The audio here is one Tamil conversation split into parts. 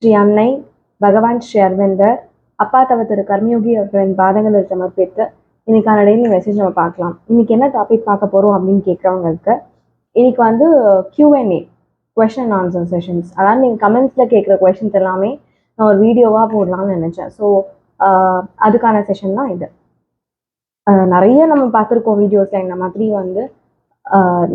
ஸ்ரீ அன்னை பகவான் ஸ்ரீ அரவிந்தர் அப்பா தவ திரு கர்மயோகி அவர்களின் பாதங்களில் சமர்ப்பித்து இன்னைக்கான டெய்லி மெசேஜ் நம்ம பார்க்கலாம். இன்னைக்கு என்ன டாபிக் பார்க்க போறோம் அப்படின்னு கேட்குறவங்களுக்கு இன்னைக்கு வந்து Q&A, question and answer sessions. அதாவது நீங்கள் கமெண்ட்ஸில் கேட்குற கொஷின்ஸ் எல்லாமே நான் ஒரு வீடியோவாக போடலாம்னு நினச்சேன். ஸோ அதுக்கான செஷன் தான் இது. நிறைய நம்ம பார்த்துருக்கோம் வீடியோஸில் இந்த மாதிரி வந்து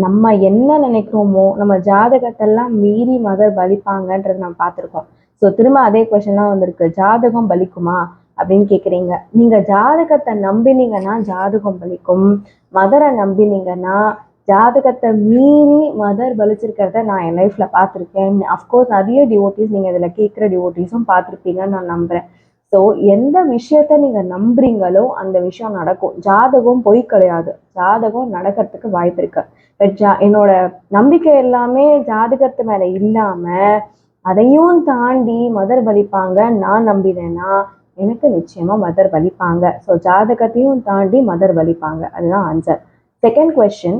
நம்ம என்ன நினைக்கிறோமோ நம்ம ஜாதகத்தெல்லாம் மீறி மதர் பலிப்பாங்கன்றது நம்ம பார்த்துருக்கோம். ஸோ திரும்ப அதே கொஸ்டின் தான் வந்திருக்கு, ஜாதகம் பலிக்குமா அப்படின்னு கேட்குறீங்க. நீங்கள் ஜாதகத்தை நம்பினீங்கன்னா ஜாதகம் பலிக்கும், மதரை நம்பினீங்கன்னா ஜாதகத்தை மீறி மதர் பலிச்சிருக்கிறத நான் என் லைஃப்பில் பார்த்துருக்கேன். அஃப்கோர்ஸ் நிறைய டிவோட்டிஸ், நீங்கள் இதில் கேட்குற டிவோட்டிஸும் பார்த்துருப்பீங்கன்னு நான் நம்புகிறேன். ஸோ எந்த விஷயத்த நீங்கள் நம்புறீங்களோ அந்த விஷயம் நடக்கும். ஜாதகம் பொய் கிடையாது, ஜாதகம் நடக்கிறதுக்கு வாய்ப்பு இருக்கு. பட் என்னோட நம்பிக்கை எல்லாமே ஜாதகத்து மேலே இல்லாமல் அதையும் தாண்டி மதர் பலிப்பாங்க நான் நம்பினேன்னா எனக்கு நிச்சயமாக மதர் பலிப்பாங்க. ஸோ ஜாதகத்தையும் தாண்டி மதர் பலிப்பாங்க, அதுதான் ஆன்சர். செகண்ட் கொஸ்டின்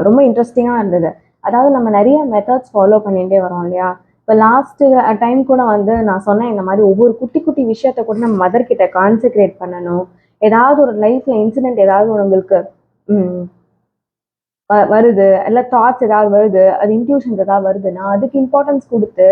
ரொம்ப இன்ட்ரெஸ்டிங்காக இருந்தது. அதாவது நம்ம நிறைய மெத்தட்ஸ் ஃபாலோ பண்ணிகிட்டே வரோம் இல்லையா. இப்போ லாஸ்ட்டு டைம் கூட வந்து நான் சொன்னேன், இந்த மாதிரி ஒவ்வொரு குட்டி குட்டி விஷயத்த கூட நம்ம மதர் கிட்ட கான்சென்ட்ரேட் பண்ணணும். ஏதாவது ஒரு லைஃப்பில் இன்சிடென்ட் ஏதாவது உங்களுக்கு வருது, இல்லை தாட்ஸ் ஏதாவது வருது, அது இன்ட்யூஷன்ஸ் ஏதாவது வருதுன்னா அதுக்கு இம்பார்ட்டன்ஸ் கொடுத்து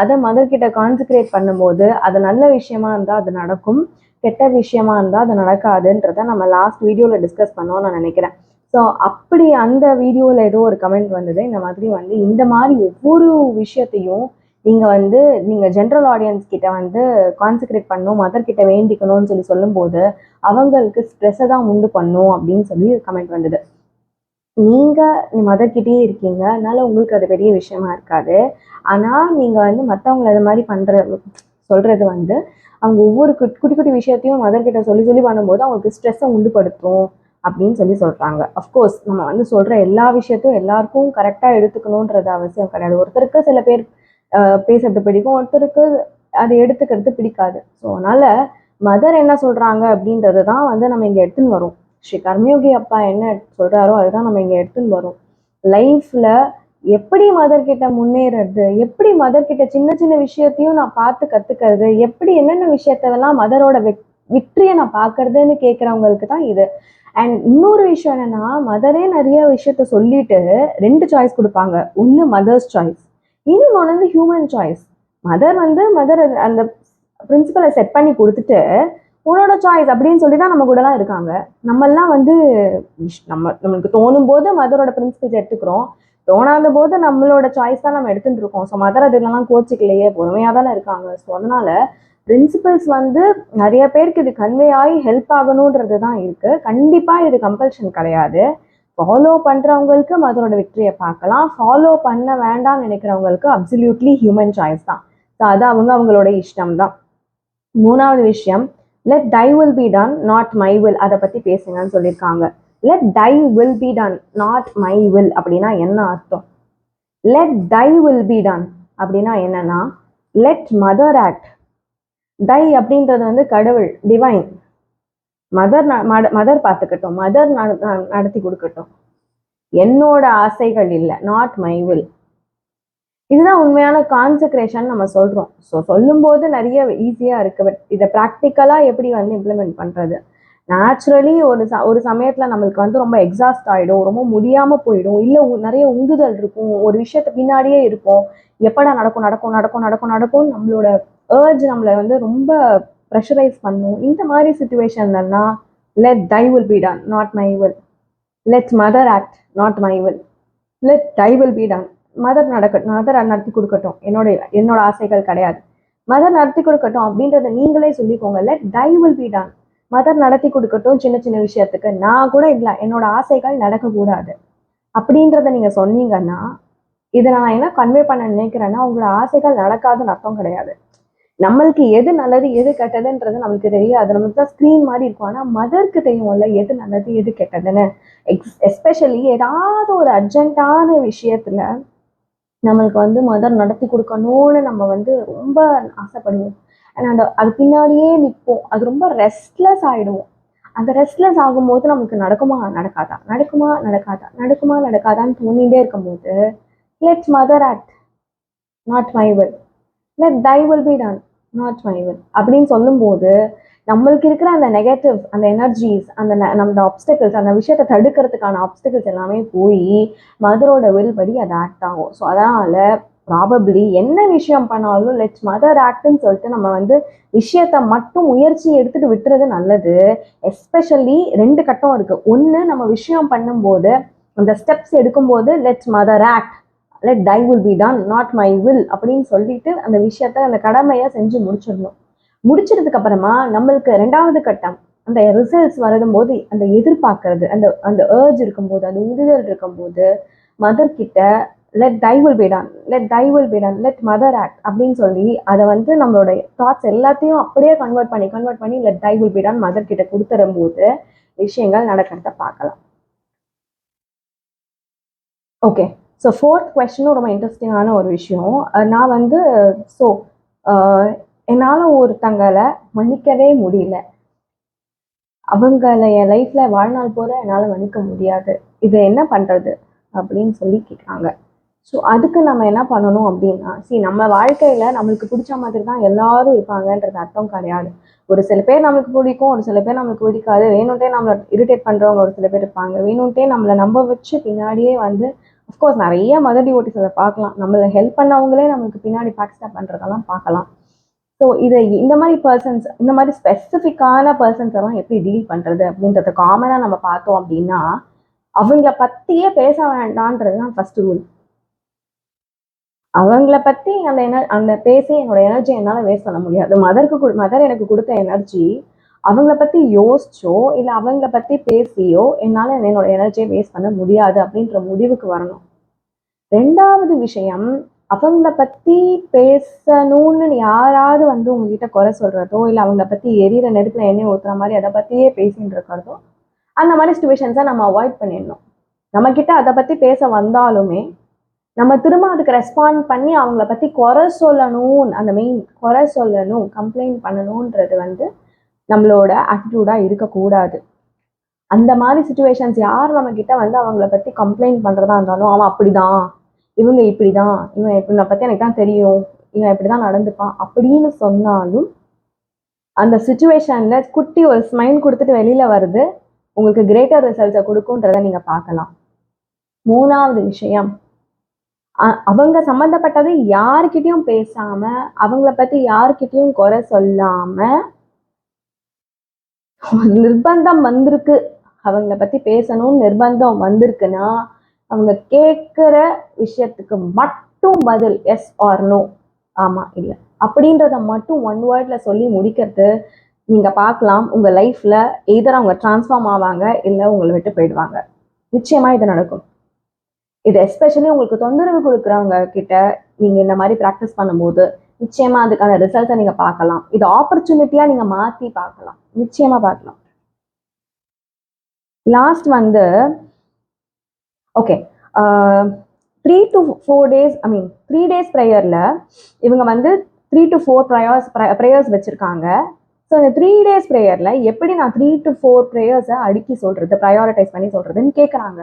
அதை மதர் கிட்ட கான்சென்ட்ரேட் பண்ணும்போது அது நல்ல விஷயமா இருந்தால் அது நடக்கும், கெட்ட விஷயமா இருந்தால் அது நடக்காதுன்றதை நம்ம லாஸ்ட் வீடியோவில் டிஸ்கஸ் பண்ணோம்னு நான் நினைக்கிறேன். ஸோ அப்படி அந்த வீடியோவில் ஏதோ ஒரு கமெண்ட் வந்தது, இந்த மாதிரி வந்து இந்த மாதிரி ஒவ்வொரு விஷயத்தையும் நீங்கள் ஜென்ரல் ஆடியன்ஸ் கிட்ட வந்து கான்சென்ட்ரேட் பண்ணணும், மதர் கிட்ட வேண்டிக்கணும்னு சொல்லும்போது அவங்களுக்கு ஸ்ட்ரெஸ்ஸை தான் உண்டு பண்ணும் அப்படின்னு சொல்லி கமெண்ட் வந்தது. நீங்கள் மதர்கிட்டயே இருக்கீங்க, அதனால உங்களுக்கு அது பெரிய விஷயமா இருக்காது. ஆனால் நீங்கள் வந்து மற்றவங்களை அது மாதிரி சொல்கிறது வந்து அவங்க ஒவ்வொரு குட்டி குட்டி விஷயத்தையும் மதர்கிட்ட சொல்லி பண்ணும்போது அவங்களுக்கு ஸ்ட்ரெஸ்ஸை உண்டுபடுத்தும் அப்படின்னு சொல்கிறாங்க. அஃப்கோர்ஸ் நம்ம வந்து சொல்கிற எல்லா விஷயத்தையும் எல்லாருக்கும் கரெக்டாக எடுத்துக்கணுன்றது அவசியம் கிடையாது. ஒருத்தருக்கு சில பேர் பேசுறது பிடிக்கும், ஒருத்தருக்கு அதை எடுத்துக்கிறது பிடிக்காது. ஸோ அதனால் மதர் என்ன சொல்கிறாங்க அப்படின்றது தான் வந்து நம்ம இங்கே எடுத்துன்னு வரோம். ஸ்ரீ கர்மயோகி அப்பா என்ன சொல்கிறாரோ அதுதான் நம்ம இங்கே எடுத்துன்னு வரோம். லைஃப்பில் எப்படி மதர்கிட்ட முன்னேறது, எப்படி மதர்கிட்ட சின்ன சின்ன விஷயத்தையும் நான் பார்த்து கற்றுக்கிறது, எப்படி என்னென்ன விஷயத்தெல்லாம் மதரோட விக்ட்ரியை நான் பார்க்கறதுன்னு கேட்குறவங்களுக்கு தான் இது. அண்ட் இன்னொரு விஷயம் என்னென்னா, மதரே நிறைய விஷயத்த சொல்லிட்டு 2 சாய்ஸ் கொடுப்பாங்க. ஒன்று மதர்ஸ் சாய்ஸ், இன்னொன்று வந்து ஹியூமன் சாய்ஸ். மதர் அந்த பிரின்சிபலை செட் பண்ணி கொடுத்துட்டு உன்னோட சாய்ஸ் அப்படின்னு சொல்லி தான் நம்ம கூடலாம் இருக்காங்க. நம்மெல்லாம் வந்து நம்மளுக்கு தோணும் போது மதரோட பிரின்சிபல்ஸ் எடுத்துக்கிறோம், தோணாத போது நம்மளோட சாய்ஸ் தான் நம்ம எடுத்துட்டு இருக்கோம். ஸோ மதர் அதெல்லாம் கோச்சிக்கலையே, பொறுமையாக தானே இருக்காங்க. ஸோ அதனால பிரின்சிபல்ஸ் வந்து நிறைய பேருக்கு இது கன்வே ஆகி ஹெல்ப் ஆகணுன்றது தான் இருக்கு. கண்டிப்பாக இது கம்பல்ஷன் கிடையாது. ஃபாலோ பண்ணுறவங்களுக்கு மதரோட விக்டரியை பார்க்கலாம், ஃபாலோ பண்ண வேண்டாம்னு நினைக்கிறவங்களுக்கு அப்சல்யூட்லி ஹியூமன் சாய்ஸ் தான். ஸோ அது அவங்களோட இஷ்டம் தான். மூணாவது விஷயம், let thy will be done not my will, அதை பற்றி பேசுங்கன்னு சொல்லியிருக்காங்க. Let thy will be done not my will அப்படின்னா என்ன அர்த்தம்? Let thy will be ton அப்படின்னா என்னன்னா, லெட் மதர் ஆக்ட். தை அப்படின்றது வந்து கடவுள், டிவைன். மதர் பார்த்துக்கட்டும், மதர் நடத்தி கொடுக்கட்டும், என்னோட ஆசைகள் இல்லை, நாட் மை வில். இதுதான் உண்மையான கான்சென்ட்ரேஷன் நம்ம சொல்கிறோம். ஸோ சொல்லும்போது நிறைய ஈஸியாக இருக்குது, பட் இதை ப்ராக்டிக்கலாக எப்படி வந்து இம்ப்ளிமெண்ட் பண்ணுறது? நேச்சுரலி ஒரு சமயத்தில் நம்மளுக்கு வந்து ரொம்ப எக்ஸாஸ்ட் ஆகிடும், ரொம்ப முடியாமல் போயிடும், இல்லை நிறைய உந்துதல் இருக்கும், ஒரு விஷயத்த பின்னாடியே இருக்கும், எப்படா நடக்கும் நடக்கும் நடக்கும் நடக்கும் நடக்கும் நம்மளோட ஏர்ஜ் நம்மளை வந்து ரொம்ப ப்ரெஷரைஸ் பண்ணும். இந்த மாதிரி சுச்சுவேஷன்லாம் let thy will be done not my will, let mother act not my will, let thy will be done. Mother நடத்தி கொடுக்கட்டும், என்னோட ஆசைகள் கிடையாது, மதர் நடத்தி கொடுக்கட்டும் அப்படின்றத நீங்களே சொல்லிக்கோங்க. Let thy will be done, mother நடத்தி கொடுக்கட்டும். சின்ன சின்ன விஷயத்துக்கு நான் கூட இல்லை, என்னோட ஆசைகள் நடக்கக்கூடாது அப்படின்றத நீங்க சொன்னீங்கன்னா, இதை நான் என்ன கன்வே பண்ண நினைக்கிறேன்னா, உங்களோட ஆசைகள் நடக்காதுன்னு அர்த்தம் கிடையாது. நம்மளுக்கு எது நல்லது எது கெட்டதுன்றது நம்மளுக்கு தெரியாது, நம்மளுக்கு தான் ஸ்க்ரீன் மாதிரி இருக்கும். ஆனால் மதருக்கு தெரியும்ல எது நல்லது எது கெட்டதுன்னு. எஸ்பெஷலி ஏதாவது ஒரு அர்ஜென்ட்டான விஷயத்துல நம்மளுக்கு வந்து மதர் நடத்தி கொடுக்கணும்னு நம்ம வந்து ரொம்ப ஆசைப்படுவோம். அண்ட் அது பின்னாடியே நிற்போம், அது ரொம்ப ரெஸ்ட்லெஸ் ஆகிடுவோம். அந்த ரெஸ்ட்லெஸ் ஆகும்போது நமக்கு நடக்குமா நடக்காதா, நடக்குமா நடக்காதா, நடக்குமா நடக்காதான்னு தோணிகிட்டே இருக்கும்போது let's mother act not my will, let thy will be done not my will அப்படின்னு சொல்லும்போது நம்மளுக்கு இருக்கிற அந்த நெகட்டிவ் அந்த எனர்ஜிஸ் அந்த நம்ம ஆப்ஸ்டிகல்ஸ் அந்த விஷயத்தை தடுக்கிறதுக்கான ஆப்ஸ்டிகல்ஸ் எல்லாமே போய் மதரோட வில் படி அது ஆக்ட் ஆகும். ஸோ அதனால ப்ராபப்ளி என்ன விஷயம் பண்ணாலும் லெட்ஸ் மதர் ஆக்ட்னு சொல்லிட்டு நம்ம வந்து விஷயத்த மட்டும் முயற்சி எடுத்துட்டு விட்டுறது நல்லது. எஸ்பெஷலி 2 கட்டம் இருக்கு. ஒன்று, நம்ம விஷயம் பண்ணும்போது அந்த ஸ்டெப்ஸ் எடுக்கும்போது let's mother act, let thy will be done not my will அப்படின்னு சொல்லிட்டு அந்த விஷயத்த அந்த கடமையை செஞ்சு முடிச்சிடணும். முடிச்சதுக்கு அப்புறமா நம்மளுக்கு 2வது கட்டம் அந்த ரிசல்ட்ஸ் வரும்போது அந்த எதிர்பார்க்கறது அந்த அந்த ஏர்ஜ் இருக்கும்போது அந்த உறுதல் இருக்கும்போது மதர் கிட்ட let thy will be ton, let thy will be ton, let mother act அப்படின்னு சொல்லி அதை வந்து நம்மளோட தாட்ஸ் எல்லாத்தையும் அப்படியே கன்வெர்ட் பண்ணி let thy will be done mother கிட்ட கொடுத்துடும் போது விஷயங்கள் நடக்கிறத பார்க்கலாம். ஓகே, ஸோ 4th கொஸ்டினும் ரொம்ப இன்ட்ரெஸ்டிங்கான ஒரு விஷயம். நான் வந்து ஸோ என்னால் ஒருத்தங்களை மன்னிக்கவே முடியல, அவங்கள என் லைஃப்ல வாழ்நாள் போற என்னால் மன்னிக்க முடியாது, இது என்ன பண்றது அப்படின்னு சொல்லி கேட்குறாங்க. ஸோ அதுக்கு நம்ம என்ன பண்ணணும் அப்படின்னா, நம்ம வாழ்க்கையில நம்மளுக்கு பிடிச்ச மாதிரி தான் எல்லாரும் இருப்பாங்கன்றது அர்த்தம் கிடையாது. ஒரு சில பேர் நம்மளுக்கு பிடிக்கும், ஒரு சில பேர் நம்மளுக்கு பிடிக்காது. வேணும்ட்டே நம்மளை இரிட்டேட் பண்றவங்க ஒரு சில பேர் இருப்பாங்க. வேணும்ட்டே நம்மளை நம்ப வச்சு பின்னாடியே வந்து அஃப்கோர்ஸ் நிறைய மதர் டிவோட்டிஸை பார்க்கலாம். நம்மளை ஹெல்ப் பண்ணவங்களே நம்மளுக்கு பின்னாடி பேக்ஸ்டாப் பண்றதெல்லாம் பார்க்கலாம். ஸோ இதை இந்த மாதிரி பர்சன்ஸ், இந்த மாதிரி ஸ்பெசிஃபிக்கான பர்சன்ஸ் எல்லாம் எப்படி டீல் பண்றது அப்படின்றத காமனாக நம்ம பார்த்தோம் அப்படின்னா, அவங்கள பத்தியே பேச வேண்டான்றது தான் ஃபர்ஸ்ட் ரூல். அவங்கள பத்தி அந்த பேசி என்னோட எனர்ஜி என்னால் வேஸ்ட் பண்ண முடியாது. மதர் எனக்கு கொடுத்த எனர்ஜி அவங்கள பத்தி யோசிச்சோ இல்லை அவங்கள பத்தி பேசியோ என்னால் என்னோட எனர்ஜியை வேஸ்ட் பண்ண முடியாது அப்படின்ற முடிவுக்கு வரணும். 2வது விஷயம், அவங்கள பத்தி பேசணும்னு யாராவது வந்து உங்ககிட்ட குறை சொல்றதோ இல்லை அவங்கள பத்தி எரியிற நெருப்புல எண்ணெய் ஊத்துற மாதிரி அதை பத்தியே பேசிட்டு இருக்கிறதோ அந்த மாதிரி சுச்சுவேஷன்ஸை நம்ம அவாய்ட் பண்ணிடணும். நம்ம கிட்ட அதை பத்தி பேச வந்தாலுமே நம்ம திரும்ப அதுக்கு ரெஸ்பாண்ட் பண்ணி அவங்கள பத்தி குறை சொல்லணும், அந்த மெயின் குறை சொல்லணும், கம்ப்ளைண்ட் பண்ணணும்ன்றது வந்து நம்மளோட ஆட்டிடியூடா இருக்கக்கூடாது. அந்த மாதிரி சுச்சுவேஷன்ஸ் யார் நம்ம கிட்ட வந்து அவங்கள பத்தி கம்ப்ளைண்ட் பண்றதா இருந்தாலும், அவன் அப்படிதான், இவங்க இப்படிதான், இவன் இப்படி பத்தி எனக்கு தான் தெரியும், இவன் இப்படிதான் நடந்துப்பான் அப்படின்னு சொன்னாலும் அந்த சுச்சுவேஷன்ல குட்டி ஒரு ஸ்மைல் கொடுத்துட்டு வெளியில வருது உங்களுக்கு கிரேட்டர் ரிசல்ட்ஸை கொடுக்கும்ன்றதை நீங்க பார்க்கலாம். 3வது விஷயம், அவங்க சம்மந்தப்பட்டது யாருக்கிட்டையும் பேசாம அவங்கள பத்தி யாருக்கிட்டையும் குறை சொல்லாம, நிர்பந்தம் வந்திருக்கு அவங்கள பத்தி பேசணும்னு நிர்பந்தம் வந்திருக்குன்னா அவங்க கேட்கிற விஷயத்துக்கு மட்டும் பதில் எஸ் ஆர் நோ, ஆமா இல்லை அப்படின்றத மட்டும் 1 வேர்ட்ல சொல்லி முடிக்கிறது நீங்க பார்க்கலாம். உங்க லைஃப்ல எதர் அவங்க டிரான்ஸ்ஃபார்ம் ஆவாங்க இல்லை உங்களை விட்டு போயிடுவாங்க. நிச்சயமா இது நடக்கும். இது எஸ்பெஷலி உங்களுக்கு தொந்தரவு கொடுக்குறவங்க கிட்ட நீங்க இந்த மாதிரி ப்ராக்டிஸ் பண்ணும்போது நிச்சயமா அதுக்கான ரிசல்ட்டை நீங்க பார்க்கலாம். இது ஆப்பர்ச்சுனிட்டியா நீங்க மாத்தி பார்க்கலாம், நிச்சயமா பார்க்கலாம். லாஸ்ட் வந்து ஓகே, 3 to 4 days, 3 days ப்ரேயர்ல இவங்க வந்து 3 to 4 ப்ரேயர்ஸ் வச்சிருக்காங்க. ஸோ இந்த 3 days ப்ரேயர்ல எப்படி நான் 3 to 4 ப்ரேயர்ஸை அடுக்கி சொல்றது, ப்ரையாரிட்டைஸ் பண்ணி சொல்றதுன்னு கேட்குறாங்க.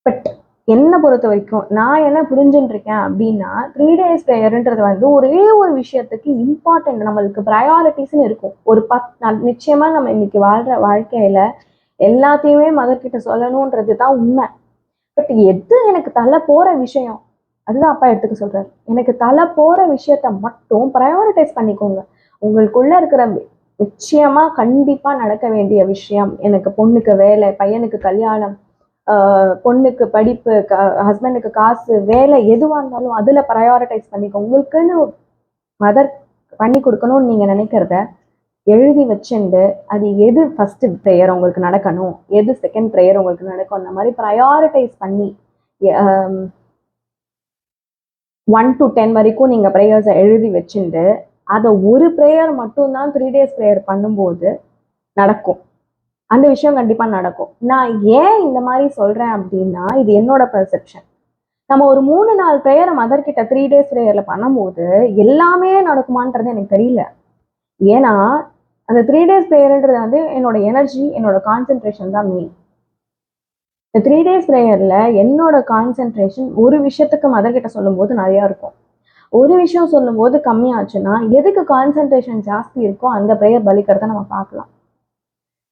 பட் என்னை பொறுத்த வரைக்கும் நான் என்ன புரிஞ்சுட்டு இருக்கேன் அப்படின்னா, 3 days ப்ரேயர்ன்றது வந்து ஒரே ஒரு விஷயத்துக்கு இம்பார்ட்டன்ட், நம்மளுக்கு ப்ரையாரிட்டிஸ்ன்னு இருக்கும். ஒரு நிச்சயமா நம்ம இன்னைக்கு வாழ்ற வாழ்க்கையில எல்லாத்தையுமே மதர்கிட்ட சொல்லணுன்றது தான் உண்மை. பட் எது எனக்கு தலை போற விஷயம், அதுதான் அப்பா எடுத்துக்க சொல்றாரு. எனக்கு தலை போற விஷயத்த மட்டும் ப்ரையாரிட்டைஸ் பண்ணிக்கோங்க. உங்களுக்குள்ள இருக்கிற நிச்சயமா கண்டிப்பா நடக்க வேண்டிய விஷயம், எனக்கு பொண்ணுக்கு வேலை, பையனுக்கு கல்யாணம், பொண்ணுக்கு படிப்பு, ஹஸ்பண்டுக்கு காசு, வேலை, எதுவாக இருந்தாலும் அதுல ப்ரையாரிட்டைஸ் பண்ணிக்கோங்க. உங்களுக்குன்னு மதர் பண்ணி கொடுக்கணும்னு நீங்க நினைக்கிறத எழுதி வச்சுண்டு அது எது ஃபர்ஸ்ட் ப்ரேயர் உங்களுக்கு நடக்கணும், எது செகண்ட் ப்ரேயர் உங்களுக்கு நடக்கும், அந்த மாதிரி ப்ரையாரிட்டைஸ் பண்ணி 1 to 10 வரைக்கும் நீங்க ப்ரேயர்ஸை எழுதி வச்சுண்டு அதை ஒரு ப்ரேயர் மட்டும்தான் 3 days ப்ரேயர் பண்ணும்போது நடக்கும். அந்த விஷயம் கண்டிப்பா நடக்கும். நான் ஏன் இந்த மாதிரி சொல்றேன் அப்படின்னா, இது என்னோட பெர்செப்ஷன். நம்ம ஒரு 3-4 ப்ரேயரை மதர் கிட்ட 3 days ப்ரேயர்ல பண்ணும்போது எல்லாமே நடக்குமான்றது எனக்கு தெரியல. ஏன்னா அந்த 3 days ப்ரேயர்ன்றது வந்து என்னோட எனர்ஜி, என்னோட கான்சென்ட்ரேஷன் தான் மெயின். இந்த 3 days ப்ரேயர்ல என்னோட கான்சென்ட்ரேஷன் ஒரு விஷயத்துக்கு மதர் கிட்ட சொல்லும் போது நிறைய இருக்கும். ஒரு விஷயம் சொல்லும்போது கம்மியாச்சுன்னா எதுக்கு கான்சென்ட்ரேஷன் ஜாஸ்தி இருக்கோ அந்த ப்ரேயர் பலிக்கிறத நம்ம பார்க்கலாம்.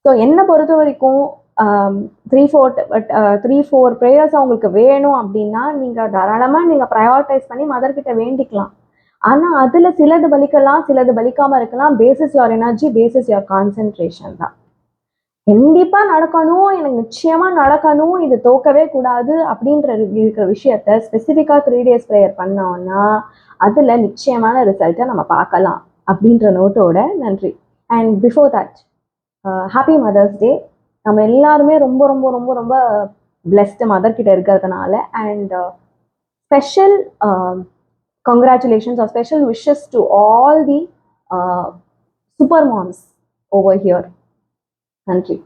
ஸோ என்னை பொறுத்த வரைக்கும் 3-4 ப்ரேயர்ஸ் அவங்களுக்கு வேணும் அப்படின்னா நீங்கள் தாராளமாக நீங்கள் ப்ரையாரிட்டைஸ் பண்ணி மதர்கிட்ட வேண்டிக்கலாம். ஆனால் அதில் சிலது பலிக்கலாம், சிலது பலிக்காமல் இருக்கலாம். Basis your energy, basis your concentration தான். கண்டிப்பாக நடக்கணும், எனக்கு நிச்சயமாக நடக்கணும், இது தோக்கவே கூடாது அப்படின்ற இருக்கிற விஷயத்த ஸ்பெசிஃபிக்காக 3 days ப்ரேயர் பண்ணோம்னா அதில் நிச்சயமான ரிசல்ட்டை நம்ம பார்க்கலாம் அப்படின்ற நோட்டோட நன்றி. And before that happy mother's day. நம்ம எல்லாருமே ரொம்ப ரொம்ப ரொம்ப ரொம்ப பிளெஸ்டு மதர்கிட்ட இருக்கிறதுனால. And special congratulations or special wishes to all the super moms over here. Nandri.